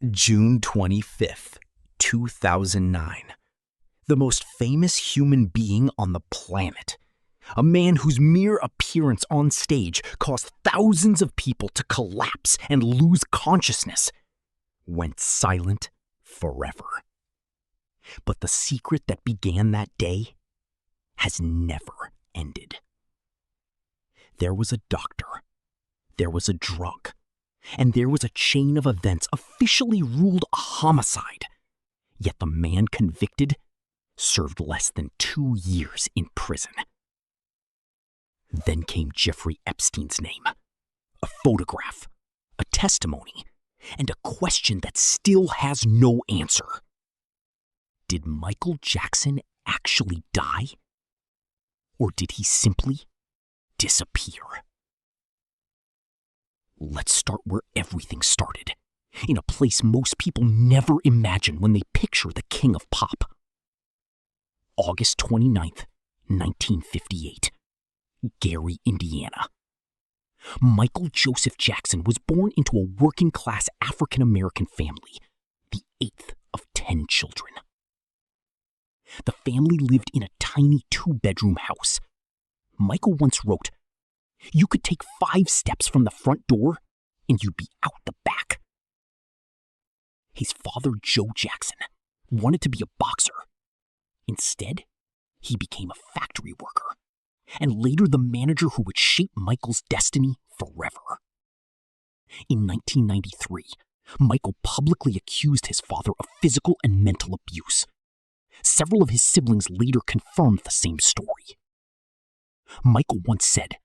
June 25th, 2009. The most famous human being on the planet. A man whose mere appearance on stage caused thousands of people to collapse and lose consciousness, went silent forever. But the secret that began that day has never ended. There was a doctor, there was a drug, and there was a chain of events officially ruled a homicide. Yet the man convicted served less than 2 years in prison. Then came Jeffrey Epstein's name, a photograph, a testimony, and a question that still has no answer. Did Michael Jackson actually die? Or did he simply disappear? Let's start where everything started, in a place most people never imagine when they picture the king of pop. August 29th, 1958, Gary, Indiana. Michael Joseph Jackson was born into a working-class African-American family, the 8th of 10 children. The family lived in a tiny 2-bedroom house. Michael once wrote, "You could take 5 steps from the front door and you'd be out the back." His father, Joe Jackson, wanted to be a boxer. Instead, he became a factory worker, and later the manager who would shape Michael's destiny forever. In 1993, Michael publicly accused his father of physical and mental abuse. Several of his siblings later confirmed the same story. Michael once said,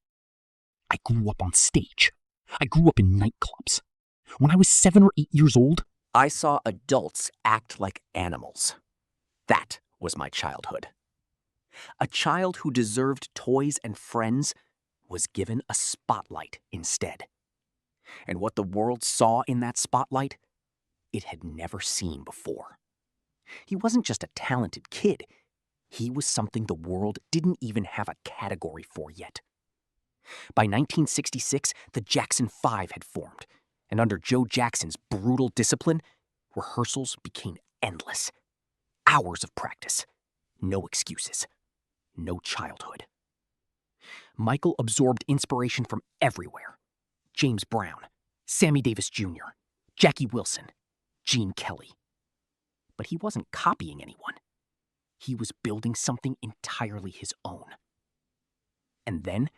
"I grew up on stage. I grew up in nightclubs. When I was 7 or 8 years old, I saw adults act like animals. That was my childhood. A child who deserved toys and friends was given a spotlight instead. And what the world saw in that spotlight, it had never seen before. He wasn't just a talented kid. He was something the world didn't even have a category for yet. By 1966, the Jackson 5 had formed, and under Joe Jackson's brutal discipline, rehearsals became endless. Hours of practice, no excuses, no childhood. Michael absorbed inspiration from everywhere. James Brown, Sammy Davis Jr., Jackie Wilson, Gene Kelly. But he wasn't copying anyone. He was building something entirely his own. And then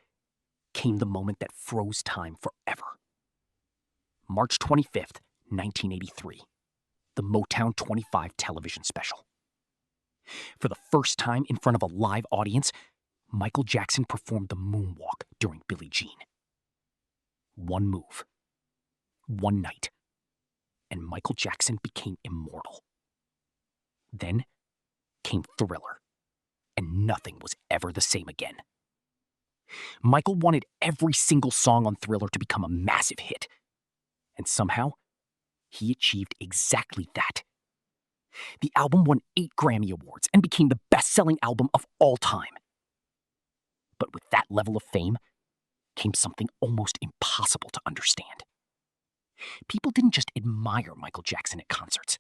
came the moment that froze time forever. March 25th, 1983, the Motown 25 television special. For the first time in front of a live audience, Michael Jackson performed the moonwalk during Billie Jean. One move, one night, and Michael Jackson became immortal. Then came Thriller, and nothing was ever the same again. Michael wanted every single song on Thriller to become a massive hit, and somehow, he achieved exactly that. The album won 8 Grammy Awards and became the best-selling album of all time. But with that level of fame came something almost impossible to understand. People didn't just admire Michael Jackson at concerts.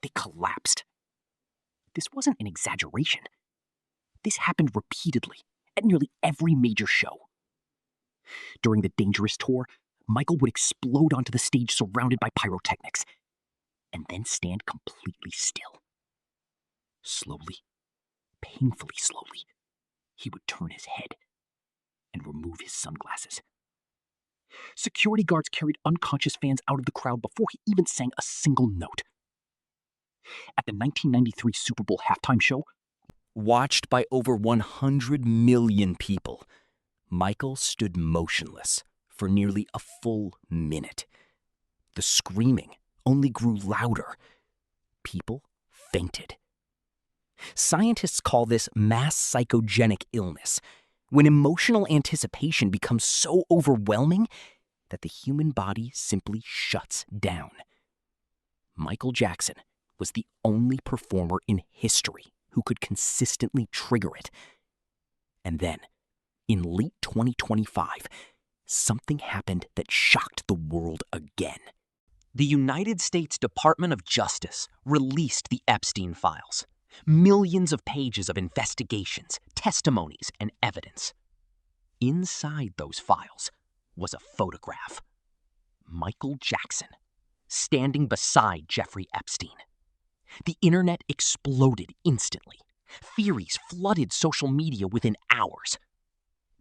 They collapsed. This wasn't an exaggeration. This happened repeatedly at nearly every major show. During the Dangerous tour, Michael would explode onto the stage surrounded by pyrotechnics, and then stand completely still. Slowly, painfully slowly, he would turn his head and remove his sunglasses. Security guards carried unconscious fans out of the crowd before he even sang a single note. At the 1993 Super Bowl halftime show, watched by over 100 million people, Michael stood motionless for nearly a full minute. The screaming only grew louder. People fainted. Scientists call this mass psychogenic illness, when emotional anticipation becomes so overwhelming that the human body simply shuts down. Michael Jackson was the only performer in history who could consistently trigger it. And then, in late 2025, something happened that shocked the world again. The United States Department of Justice released the Epstein files. Millions of pages of investigations, testimonies, and evidence. Inside those files was a photograph. Michael Jackson, standing beside Jeffrey Epstein. The internet exploded instantly. Theories flooded social media within hours.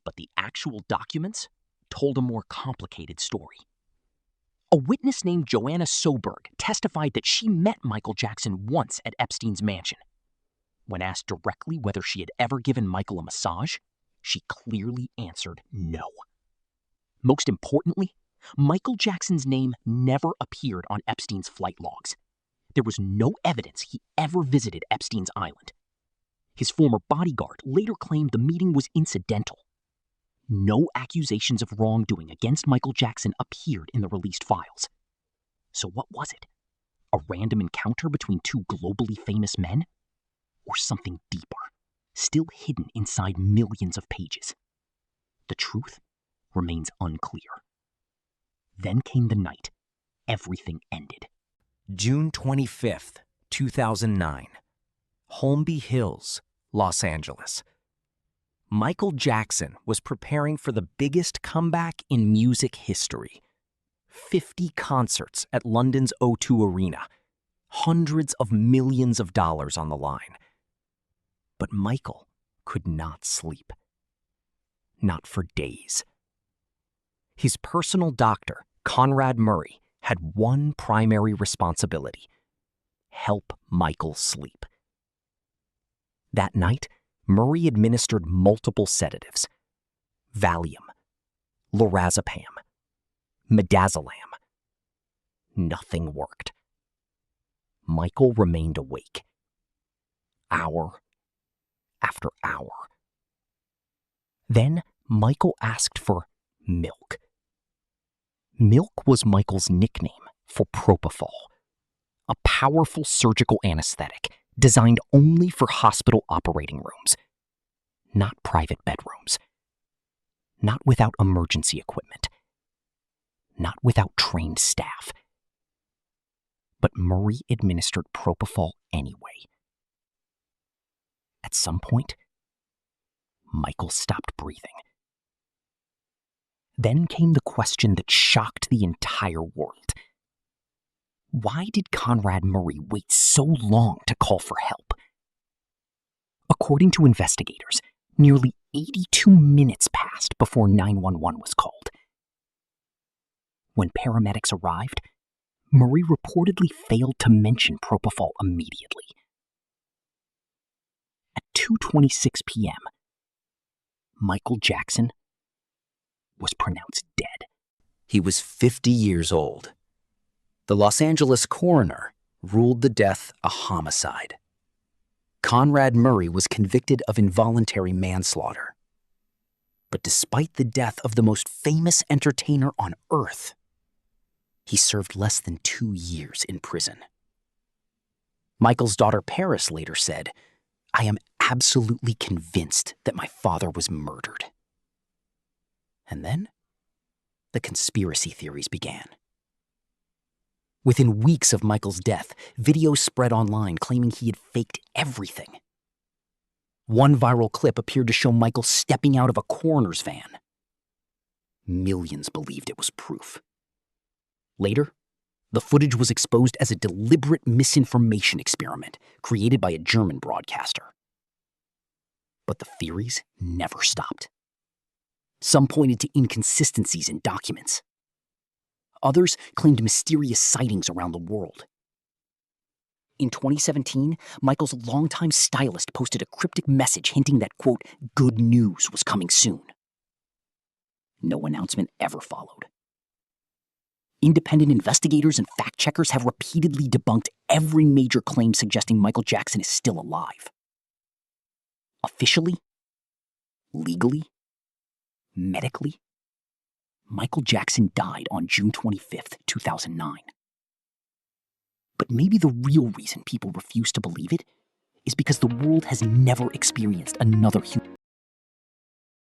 But the actual documents told a more complicated story. A witness named Joanna Soberg testified that she met Michael Jackson once at Epstein's mansion. When asked directly whether she had ever given Michael a massage, she clearly answered no. Most importantly, Michael Jackson's name never appeared on Epstein's flight logs. There was no evidence he ever visited Epstein's island. His former bodyguard later claimed the meeting was incidental. No accusations of wrongdoing against Michael Jackson appeared in the released files. So what was it? A random encounter between two globally famous men? Or something deeper, still hidden inside millions of pages? The truth remains unclear. Then came the night everything ended. June 25th, 2009. Holmby Hills, Los Angeles. Michael Jackson was preparing for the biggest comeback in music history. 50 concerts at London's O2 Arena. Hundreds of millions of dollars on the line. But Michael could not sleep. Not for days. His personal doctor, Conrad Murray, had one primary responsibility: help Michael sleep. That night, Murray administered multiple sedatives: Valium, lorazepam, midazolam. Nothing worked. Michael remained awake. Hour after hour. Then Michael asked for milk. Milk was Michael's nickname for propofol, a powerful surgical anesthetic designed only for hospital operating rooms, not private bedrooms, not without emergency equipment, not without trained staff. But Murray administered propofol anyway. At some point, Michael stopped breathing. Then came the question that shocked the entire world. Why did Conrad Murray wait so long to call for help? According to investigators, nearly 82 minutes passed before 911 was called. When paramedics arrived, Murray reportedly failed to mention propofol immediately. At 2:26 p.m., Michael Jackson was pronounced dead. He was 50 years old. The Los Angeles coroner ruled the death a homicide. Conrad Murray was convicted of involuntary manslaughter. But despite the death of the most famous entertainer on earth, he served less than 2 years in prison. Michael's daughter Paris later said, "I am absolutely convinced that my father was murdered." And then, the conspiracy theories began. Within weeks of Michael's death, videos spread online claiming he had faked everything. One viral clip appeared to show Michael stepping out of a coroner's van. Millions believed it was proof. Later, the footage was exposed as a deliberate misinformation experiment created by a German broadcaster. But the theories never stopped. Some pointed to inconsistencies in documents. Others claimed mysterious sightings around the world. In 2017, Michael's longtime stylist posted a cryptic message hinting that, quote, good news was coming soon. No announcement ever followed. Independent investigators and fact-checkers have repeatedly debunked every major claim suggesting Michael Jackson is still alive. Officially, legally, medically, Michael Jackson died on June 25th, 2009. But maybe the real reason people refuse to believe it is because the world has never experienced another human